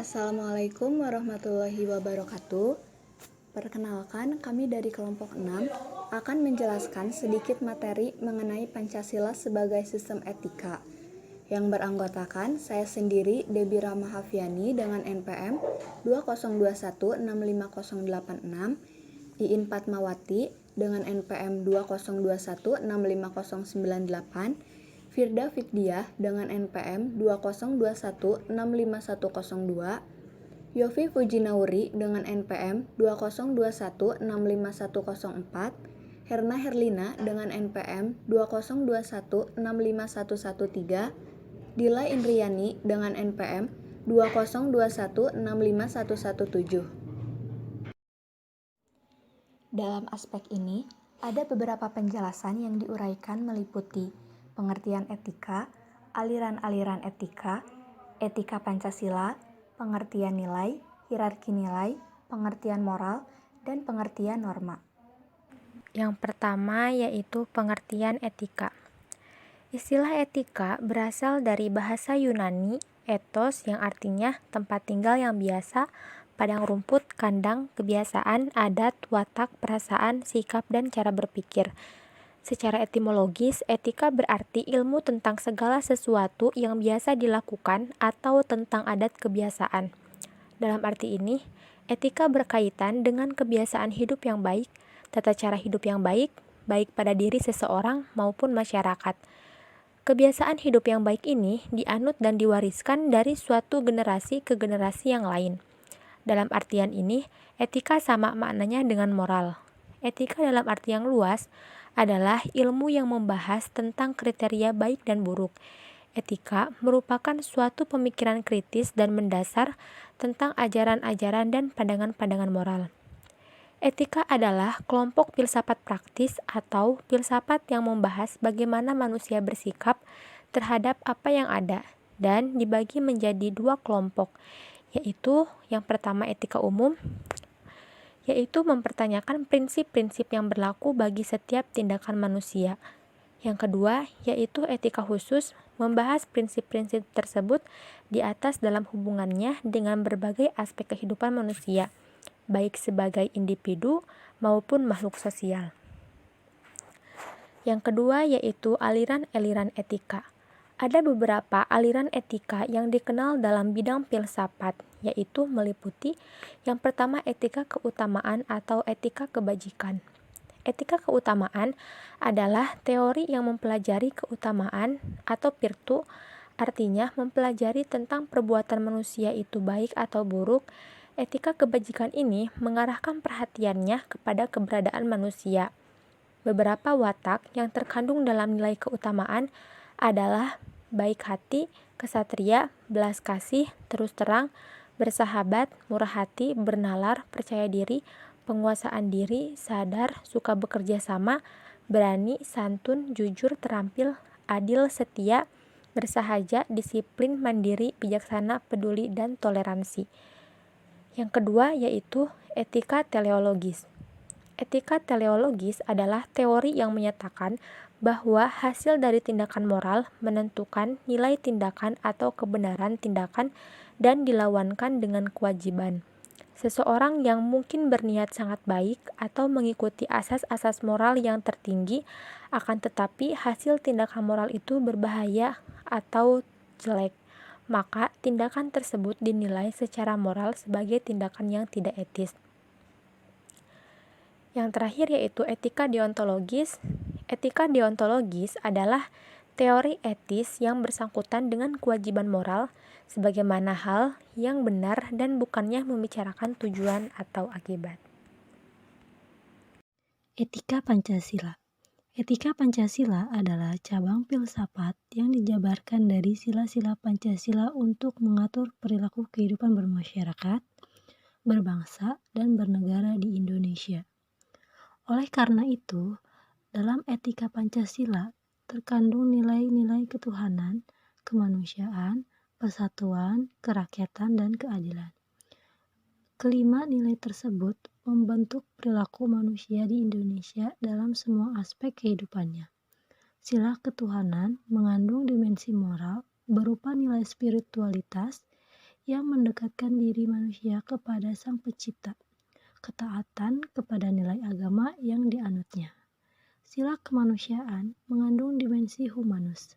Assalamualaikum warahmatullahi wabarakatuh. Perkenalkan, kami dari kelompok 6 akan menjelaskan sedikit materi mengenai Pancasila sebagai sistem etika yang beranggotakan saya sendiri, Debi Rahma Hafiani dengan NPM 2021650686, Iin Fatmawati dengan NPM 2021650998, Firda Fikdiah dengan NPM 2021651102, Yofi Fujinauri dengan NPM 2021651104, Herna Herlina dengan NPM 2021651113, Dila Indriani dengan NPM 2021651117. Dalam aspek ini, ada beberapa penjelasan yang diuraikan meliputi pengertian etika, aliran-aliran etika, etika Pancasila, pengertian nilai, hierarki nilai, pengertian moral, dan pengertian norma. Yang pertama yaitu pengertian etika. Istilah etika berasal dari bahasa Yunani, ethos yang artinya tempat tinggal yang biasa, padang rumput, kandang, kebiasaan, adat, watak, perasaan, sikap, dan cara berpikir. Secara etimologis, etika berarti ilmu tentang segala sesuatu yang biasa dilakukan atau tentang adat kebiasaan. Dalam arti ini, etika berkaitan dengan kebiasaan hidup yang baik, tata cara hidup yang baik, baik pada diri seseorang maupun masyarakat. Kebiasaan hidup yang baik ini dianut dan diwariskan dari suatu generasi ke generasi yang lain. Dalam artian ini, etika sama maknanya dengan moral. Etika dalam arti yang luas adalah ilmu yang membahas tentang kriteria baik dan buruk. Etika merupakan suatu pemikiran kritis dan mendasar tentang ajaran-ajaran dan pandangan-pandangan moral. Etika adalah kelompok filsafat praktis atau filsafat yang membahas bagaimana manusia bersikap terhadap apa yang ada dan dibagi menjadi dua kelompok, yaitu yang pertama etika umum, yaitu mempertanyakan prinsip-prinsip yang berlaku bagi setiap tindakan manusia. Yang kedua, yaitu etika khusus, membahas prinsip-prinsip tersebut di atas dalam hubungannya dengan berbagai aspek kehidupan manusia, baik sebagai individu maupun makhluk sosial. Yang kedua yaitu aliran-aliran etika. Ada beberapa aliran etika yang dikenal dalam bidang filsafat, yaitu meliputi yang pertama etika keutamaan atau etika kebajikan. Etika keutamaan adalah teori yang mempelajari keutamaan atau virtu, artinya mempelajari tentang perbuatan manusia itu baik atau buruk. Etika kebajikan ini mengarahkan perhatiannya kepada keberadaan manusia. Beberapa watak yang terkandung dalam nilai keutamaan adalah baik hati, kesatria, belas kasih, terus terang, bersahabat, murah hati, bernalar, percaya diri, penguasaan diri, sadar, suka bekerja sama, berani, santun, jujur, terampil, adil, setia, bersahaja, disiplin, mandiri, bijaksana, peduli, dan toleransi. Yang kedua yaitu etika teleologis. Etika teleologis adalah teori yang menyatakan bahwa hasil dari tindakan moral menentukan nilai tindakan atau kebenaran tindakan dan dilawankan dengan kewajiban. Seseorang yang mungkin berniat sangat baik atau mengikuti asas-asas moral yang tertinggi, akan tetapi hasil tindakan moral itu berbahaya atau jelek, maka tindakan tersebut dinilai secara moral sebagai tindakan yang tidak etis. Yang terakhir yaitu etika deontologis. Etika deontologis adalah teori etis yang bersangkutan dengan kewajiban moral sebagaimana hal yang benar dan bukannya membicarakan tujuan atau akibat. Etika Pancasila. Etika Pancasila adalah cabang filsafat yang dijabarkan dari sila-sila Pancasila untuk mengatur perilaku kehidupan bermasyarakat, berbangsa, dan bernegara di Indonesia. Oleh karena itu, dalam etika Pancasila terkandung nilai-nilai ketuhanan, kemanusiaan, persatuan, kerakyatan, dan keadilan. Kelima nilai tersebut membentuk perilaku manusia di Indonesia dalam semua aspek kehidupannya. Sila ketuhanan mengandung dimensi moral berupa nilai spiritualitas yang mendekatkan diri manusia kepada Sang Pencipta, ketaatan kepada nilai agama yang dianutnya. Sila kemanusiaan mengandung dimensi humanus,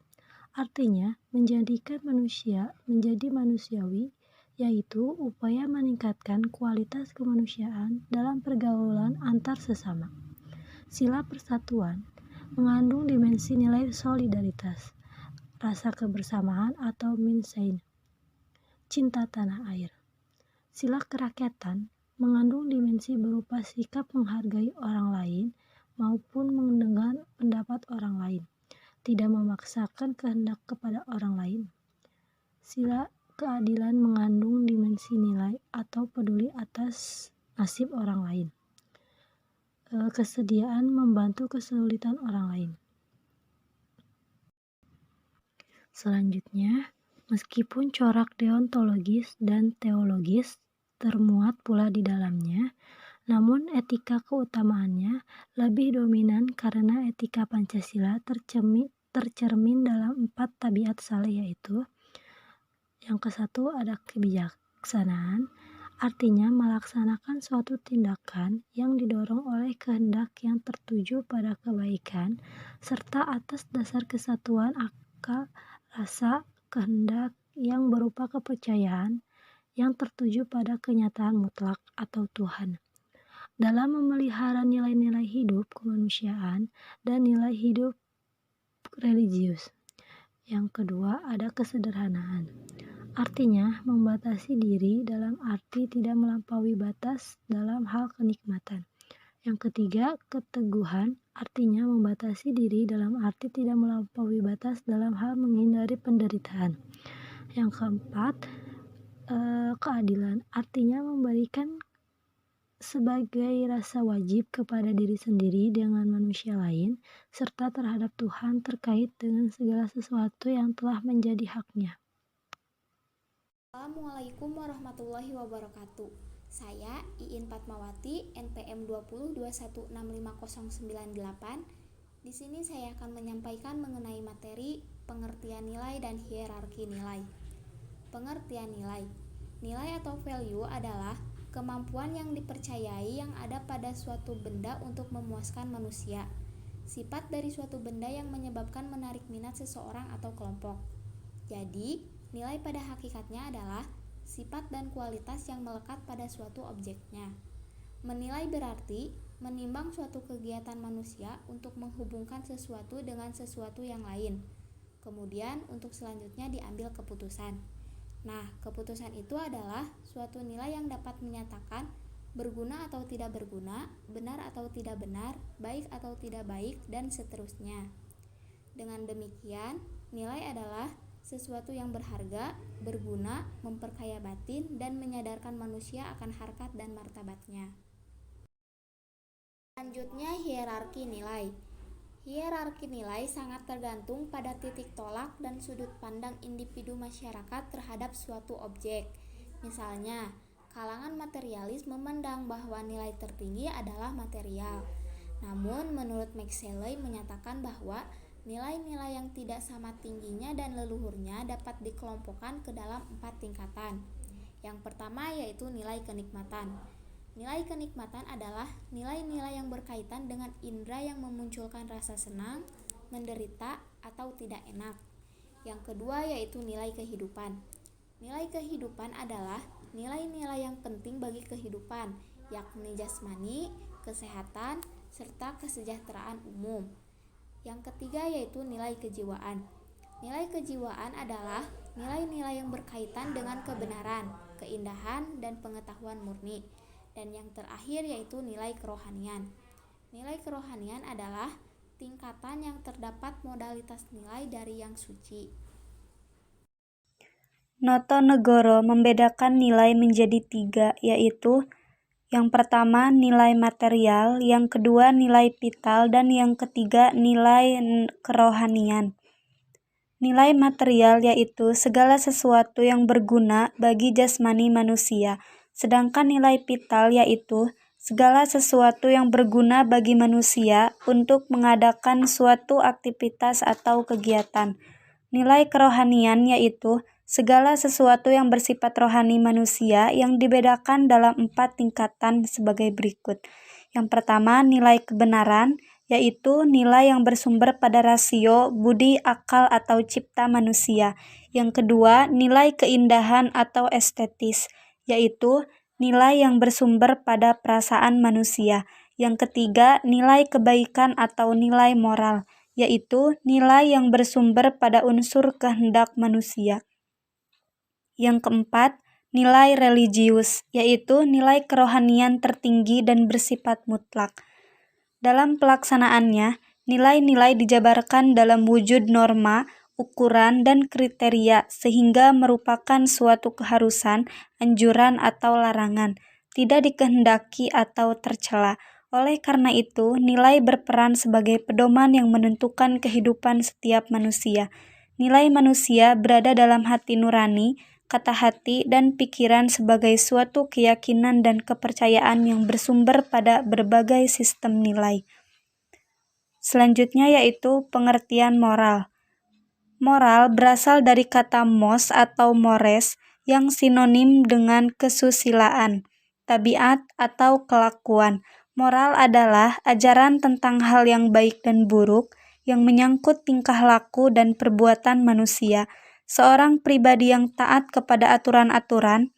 artinya menjadikan manusia menjadi manusiawi, yaitu upaya meningkatkan kualitas kemanusiaan dalam pergaulan antar sesama. Sila persatuan mengandung dimensi nilai solidaritas, rasa kebersamaan atau minsain, cinta tanah air. Sila kerakyatan mengandung dimensi berupa sikap menghargai orang lain maupun mendengar pendapat orang lain, tidak memaksakan kehendak kepada orang lain. Sila keadilan mengandung dimensi nilai atau peduli atas nasib orang lain, kesediaan membantu kesulitan orang lain. Selanjutnya, meskipun corak deontologis dan teologis termuat pula di dalamnya, namun etika keutamaannya lebih dominan karena etika Pancasila tercermin dalam 4 tabiat saleh, yaitu yang ke-1 ada kebijaksanaan, artinya melaksanakan suatu tindakan yang didorong oleh kehendak yang tertuju pada kebaikan serta atas dasar kesatuan akal, rasa, kehendak yang berupa kepercayaan yang tertuju pada kenyataan mutlak atau Tuhan. Dalam memelihara nilai-nilai hidup kemanusiaan dan nilai hidup religius. Yang kedua ada kesederhanaan. Artinya membatasi diri dalam arti tidak melampaui batas dalam hal kenikmatan. Yang ketiga keteguhan. Artinya membatasi diri dalam arti tidak melampaui batas dalam hal menghindari penderitaan. Yang keempat keadilan. Artinya memberikan sebagai rasa wajib kepada diri sendiri dengan manusia lain, serta terhadap Tuhan terkait dengan segala sesuatu yang telah menjadi haknya. Assalamualaikum warahmatullahi wabarakatuh. Saya Iin Fatmawati, NPM 2021650998. Di sini saya akan menyampaikan mengenai materi pengertian nilai dan hierarki nilai. Pengertian nilai. Nilai atau value adalah kemampuan yang dipercayai yang ada pada suatu benda untuk memuaskan manusia. Sifat dari suatu benda yang menyebabkan menarik minat seseorang atau kelompok. Jadi, nilai pada hakikatnya adalah sifat dan kualitas yang melekat pada suatu objeknya. Menilai berarti menimbang suatu kegiatan manusia untuk menghubungkan sesuatu dengan sesuatu yang lain. Kemudian, untuk selanjutnya diambil keputusan. Nah, keputusan itu adalah suatu nilai yang dapat menyatakan berguna atau tidak berguna, benar atau tidak benar, baik atau tidak baik, dan seterusnya. Dengan demikian, nilai adalah sesuatu yang berharga, berguna, memperkaya batin, dan menyadarkan manusia akan harkat dan martabatnya. Selanjutnya, hierarki nilai. Hierarki nilai sangat tergantung pada titik tolak dan sudut pandang individu masyarakat terhadap suatu objek. Misalnya, kalangan materialis memandang bahwa nilai tertinggi adalah material. Namun, menurut Max Shelley menyatakan bahwa nilai-nilai yang tidak sama tingginya dan leluhurnya dapat dikelompokkan ke dalam 4 tingkatan. Yang pertama yaitu nilai kenikmatan. Nilai kenikmatan adalah nilai-nilai yang berkaitan dengan indera yang memunculkan rasa senang, menderita, atau tidak enak. Yang kedua yaitu nilai kehidupan. Nilai kehidupan adalah nilai-nilai yang penting bagi kehidupan, yakni jasmani, kesehatan, serta kesejahteraan umum. Yang ketiga yaitu nilai kejiwaan. Nilai kejiwaan adalah nilai-nilai yang berkaitan dengan kebenaran, keindahan, dan pengetahuan murni. Dan yang terakhir yaitu nilai kerohanian. Nilai kerohanian adalah tingkatan yang terdapat modalitas nilai dari yang suci. Notonegoro membedakan nilai menjadi 3, yaitu yang pertama nilai material, yang kedua nilai vital, dan yang ketiga nilai kerohanian. Nilai material yaitu segala sesuatu yang berguna bagi jasmani manusia. Sedangkan nilai vital yaitu segala sesuatu yang berguna bagi manusia untuk mengadakan suatu aktivitas atau kegiatan. Nilai kerohanian yaitu segala sesuatu yang bersifat rohani manusia yang dibedakan dalam 4 tingkatan sebagai berikut. Yang pertama, nilai kebenaran, yaitu nilai yang bersumber pada rasio, budi, akal, atau cipta manusia. Yang kedua, nilai keindahan atau estetis, yaitu nilai yang bersumber pada perasaan manusia. Yang ketiga, nilai kebaikan atau nilai moral, yaitu nilai yang bersumber pada unsur kehendak manusia. Yang keempat, nilai religius, yaitu nilai kerohanian tertinggi dan bersifat mutlak. Dalam pelaksanaannya, nilai-nilai dijabarkan dalam wujud norma, ukuran, dan kriteria sehingga merupakan suatu keharusan, anjuran, atau larangan, tidak dikehendaki atau tercela. Oleh karena itu, nilai berperan sebagai pedoman yang menentukan kehidupan setiap manusia. Nilai manusia berada dalam hati nurani, kata hati, dan pikiran sebagai suatu keyakinan dan kepercayaan yang bersumber pada berbagai sistem nilai. Selanjutnya yaitu pengertian moral. Moral berasal dari kata mos atau mores yang sinonim dengan kesusilaan, tabiat, atau kelakuan. Moral adalah ajaran tentang hal yang baik dan buruk yang menyangkut tingkah laku dan perbuatan manusia. Seorang pribadi yang taat kepada aturan-aturan,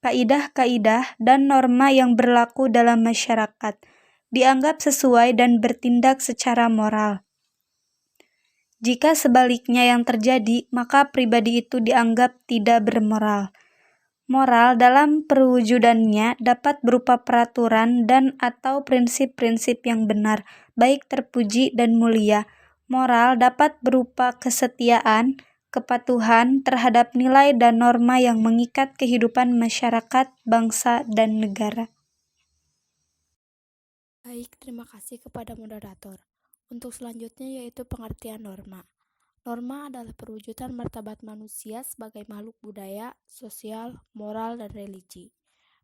kaidah-kaidah, dan norma yang berlaku dalam masyarakat dianggap sesuai dan bertindak secara moral. Jika sebaliknya yang terjadi, maka pribadi itu dianggap tidak bermoral. Moral dalam perwujudannya dapat berupa peraturan dan atau prinsip-prinsip yang benar, baik terpuji dan mulia. Moral dapat berupa kesetiaan, kepatuhan terhadap nilai dan norma yang mengikat kehidupan masyarakat, bangsa, dan negara. Baik, terima kasih kepada moderator. Untuk selanjutnya yaitu pengertian norma. Norma adalah perwujudan martabat manusia sebagai makhluk budaya, sosial, moral, dan religi.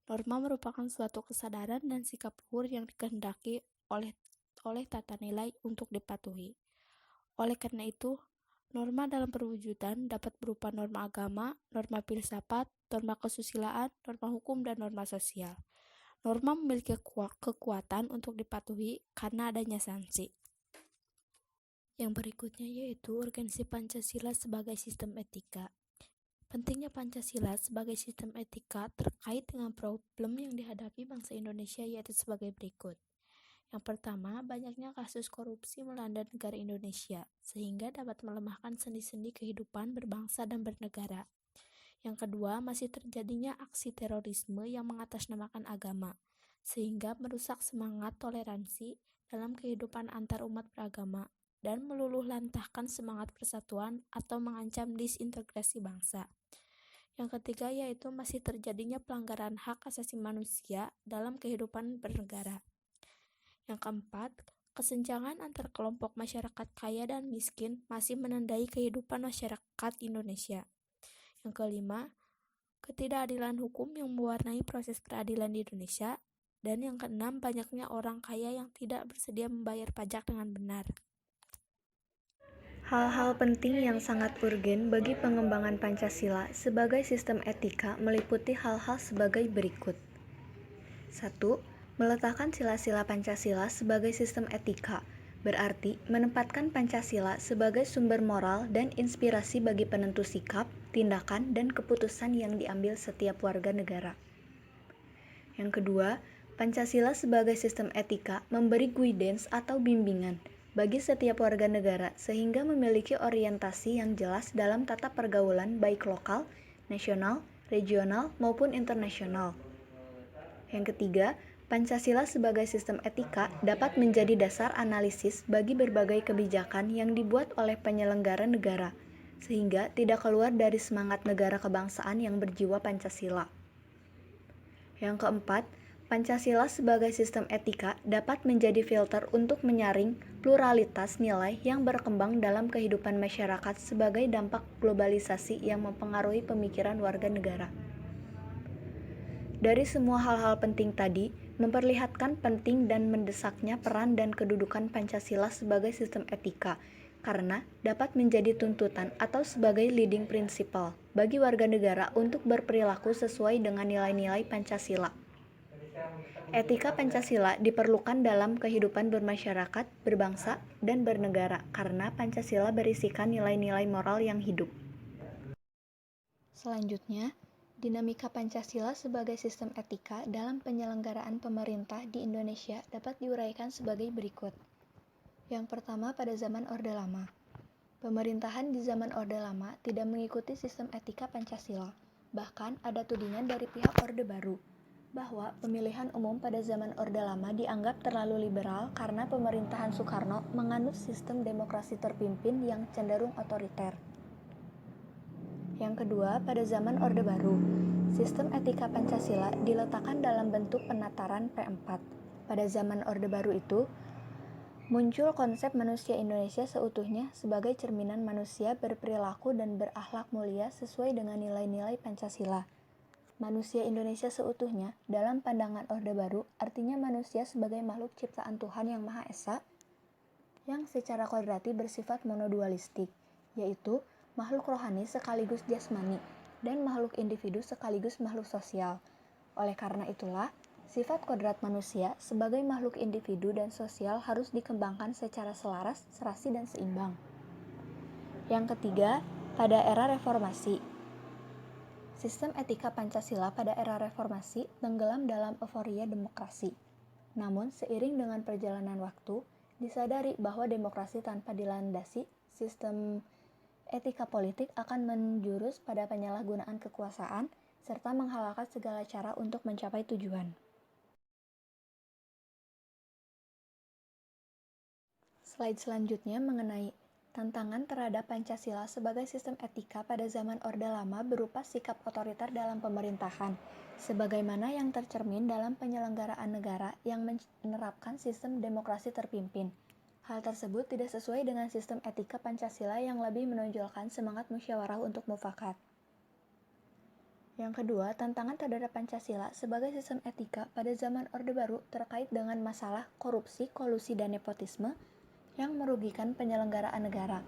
Norma merupakan suatu kesadaran dan sikap luhur yang dikehendaki oleh tata nilai untuk dipatuhi. Oleh karena itu, norma dalam perwujudan dapat berupa norma agama, norma filsafat, norma kesusilaan, norma hukum, dan norma sosial. Norma memiliki kekuatan untuk dipatuhi karena adanya sanksi. Yang berikutnya yaitu urgensi Pancasila sebagai sistem etika. Pentingnya Pancasila sebagai sistem etika terkait dengan problem yang dihadapi bangsa Indonesia yaitu sebagai berikut. Yang pertama, banyaknya kasus korupsi melanda negara Indonesia, sehingga dapat melemahkan sendi-sendi kehidupan berbangsa dan bernegara. Yang kedua, masih terjadinya aksi terorisme yang mengatasnamakan agama, sehingga merusak semangat toleransi dalam kehidupan antar umat beragama, dan meluluhlantahkan semangat persatuan atau mengancam disintegrasi bangsa. Yang ketiga yaitu masih terjadinya pelanggaran hak asasi manusia dalam kehidupan bernegara. Yang keempat, kesenjangan antar kelompok masyarakat kaya dan miskin masih menandai kehidupan masyarakat Indonesia. Yang kelima, ketidakadilan hukum yang mewarnai proses peradilan di Indonesia. Dan yang keenam, banyaknya orang kaya yang tidak bersedia membayar pajak dengan benar. Hal-hal penting yang sangat urgen bagi pengembangan Pancasila sebagai sistem etika meliputi hal-hal sebagai berikut. 1. Meletakkan sila-sila Pancasila sebagai sistem etika, berarti menempatkan Pancasila sebagai sumber moral dan inspirasi bagi penentu sikap, tindakan, dan keputusan yang diambil setiap warga negara. Yang kedua, Pancasila sebagai sistem etika memberi guidance atau bimbingan bagi setiap warga negara sehingga memiliki orientasi yang jelas dalam tata pergaulan baik lokal, nasional, regional, maupun internasional. Yang ketiga, Pancasila sebagai sistem etika dapat menjadi dasar analisis bagi berbagai kebijakan yang dibuat oleh penyelenggara negara, sehingga tidak keluar dari semangat negara kebangsaan yang berjiwa Pancasila. Yang keempat, Pancasila sebagai sistem etika dapat menjadi filter untuk menyaring pluralitas nilai yang berkembang dalam kehidupan masyarakat sebagai dampak globalisasi yang mempengaruhi pemikiran warga negara. Dari semua hal-hal penting tadi, memperlihatkan penting dan mendesaknya peran dan kedudukan Pancasila sebagai sistem etika, karena dapat menjadi tuntutan atau sebagai leading principle bagi warga negara untuk berperilaku sesuai dengan nilai-nilai Pancasila. Etika Pancasila diperlukan dalam kehidupan bermasyarakat, berbangsa, dan bernegara karena Pancasila berisikan nilai-nilai moral yang hidup. Selanjutnya, dinamika Pancasila sebagai sistem etika dalam penyelenggaraan pemerintah di Indonesia dapat diuraikan sebagai berikut. Yang pertama, pada zaman Orde Lama. Pemerintahan di zaman Orde Lama tidak mengikuti sistem etika Pancasila. Bahkan ada tudingan dari pihak Orde Baru bahwa pemilihan umum pada zaman Orde Lama dianggap terlalu liberal karena pemerintahan Soekarno menganut sistem demokrasi terpimpin yang cenderung otoriter. Yang kedua, pada zaman Orde Baru, sistem etika Pancasila diletakkan dalam bentuk penataran P4. Pada zaman Orde Baru itu, muncul konsep manusia Indonesia seutuhnya sebagai cerminan manusia berperilaku dan berakhlak mulia sesuai dengan nilai-nilai Pancasila. Manusia Indonesia seutuhnya dalam pandangan Orde Baru artinya manusia sebagai makhluk ciptaan Tuhan Yang Maha Esa yang secara kodrati bersifat monodualistik, yaitu makhluk rohani sekaligus jasmani dan makhluk individu sekaligus makhluk sosial. Oleh karena itulah, sifat kodrat manusia sebagai makhluk individu dan sosial harus dikembangkan secara selaras, serasi, dan seimbang. Yang ketiga, pada era reformasi. Sistem etika Pancasila pada era reformasi tenggelam dalam euforia demokrasi. Namun, seiring dengan perjalanan waktu, disadari bahwa demokrasi tanpa dilandasi sistem etika politik akan menjurus pada penyalahgunaan kekuasaan serta menghalalkan segala cara untuk mencapai tujuan. Slide selanjutnya mengenai tantangan terhadap Pancasila sebagai sistem etika pada zaman Orde Lama berupa sikap otoriter dalam pemerintahan, sebagaimana yang tercermin dalam penyelenggaraan negara yang menerapkan sistem demokrasi terpimpin. Hal tersebut tidak sesuai dengan sistem etika Pancasila yang lebih menonjolkan semangat musyawarah untuk mufakat. Yang kedua, tantangan terhadap Pancasila sebagai sistem etika pada zaman Orde Baru terkait dengan masalah korupsi, kolusi, dan nepotisme yang merugikan penyelenggaraan negara.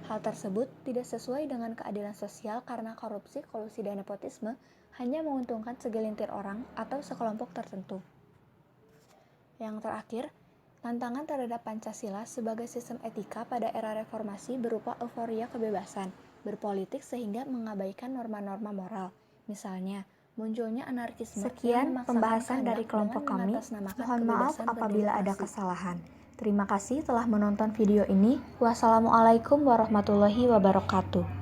Hal tersebut tidak sesuai dengan keadilan sosial karena korupsi, kolusi, dan nepotisme hanya menguntungkan segelintir orang atau sekelompok tertentu. Yang terakhir, tantangan terhadap Pancasila sebagai sistem etika pada era reformasi berupa euforia kebebasan berpolitik sehingga mengabaikan norma-norma moral. Misalnya, munculnya anarkisme. Sekian pembahasan dari kelompok kami. Mohon maaf apabila ada kesalahan. Terima kasih telah menonton video ini. Wassalamualaikum warahmatullahi wabarakatuh.